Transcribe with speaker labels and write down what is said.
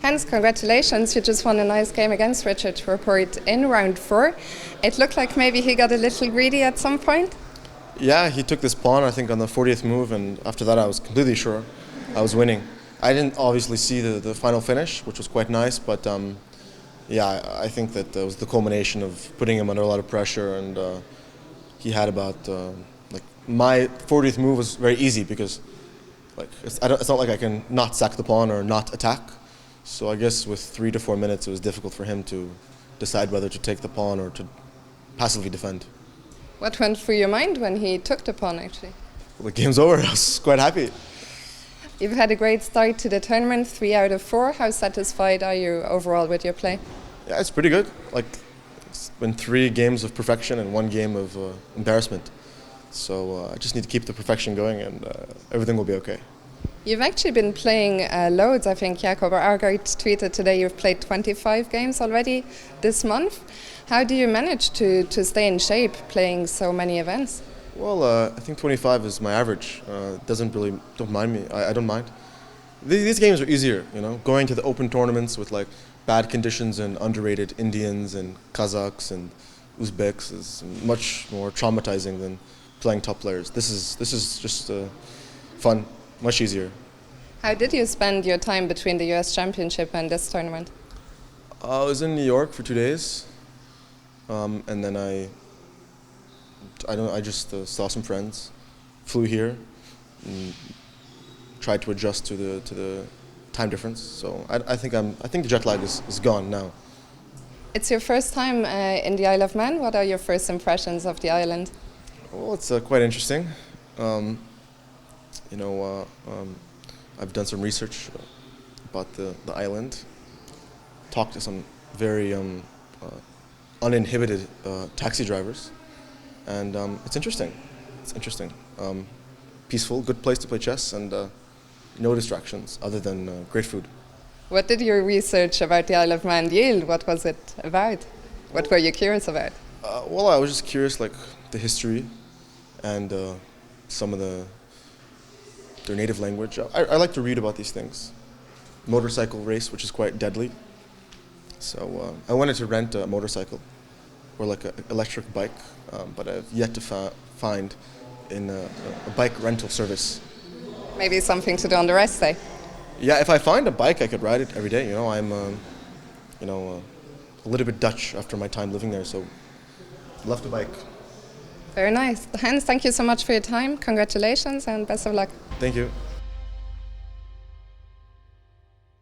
Speaker 1: Hans, congratulations. You just won a nice game against Richard Rapport in round 4. It looked like maybe he got a little greedy at some point.
Speaker 2: Yeah, he took this pawn, I think, on the 40th move, and after that I was completely sure I was winning. I didn't obviously see the final finish, which was quite nice, but yeah, I think that it was the culmination of putting him under a lot of pressure, and he had about, like, my 40th move was very easy because like it's not like I can not sack the pawn or not attack. So I guess with 3 to 4 minutes it was difficult for him to decide whether to take the pawn or to passively defend.
Speaker 1: What went through your mind when he took the pawn, actually?
Speaker 2: Well, the game's over. I was quite happy.
Speaker 1: You've had a great start to the tournament, 3 out of 4. How satisfied are you overall with your play?
Speaker 2: Yeah, it's pretty good. Like, it's been 3 games of perfection and 1 game of embarrassment. So I just need to keep the perfection going, and everything will be okay.
Speaker 1: You've actually been playing loads. I think Jakob Argeit tweeted today you've played 25 games already this month. How do you manage to stay in shape playing so many events?
Speaker 2: Well, I think 25 is my average. Don't mind me. I don't mind. These games are easier, you know. Going to the open tournaments with like bad conditions and underrated Indians and Kazakhs and Uzbeks is much more traumatizing than playing top players. This is just fun, much easier.
Speaker 1: How did you spend your time between the US Championship and this tournament?
Speaker 2: I was in New York for 2 days, and then I just saw some friends, flew here, and tried to adjust to the time difference. So I think the jet lag is gone now.
Speaker 1: It's your first time in the Isle of Man. What are your first impressions of the island?
Speaker 2: Well, it's quite interesting. I've done some research about the island, talked to some very uninhibited taxi drivers, and it's interesting. It's interesting. Peaceful, good place to play chess, and no distractions other than great food.
Speaker 1: What did your research about the Isle of Man yield? What was it about? What were you curious about?
Speaker 2: Well, I was just curious, like the history and some of their native language. I like to read about these things. Motorcycle race, which is quite deadly. So I wanted to rent a motorcycle or like an electric bike, but I've yet to find in a bike rental service.
Speaker 1: Maybe something to do on the rest day.
Speaker 2: Yeah, if I find a bike, I could ride it every day. You know, I'm a little bit Dutch after my time living there, so love to bike.
Speaker 1: Very nice. Hans, thank you so much for your time. Congratulations and best of luck.
Speaker 2: Thank you.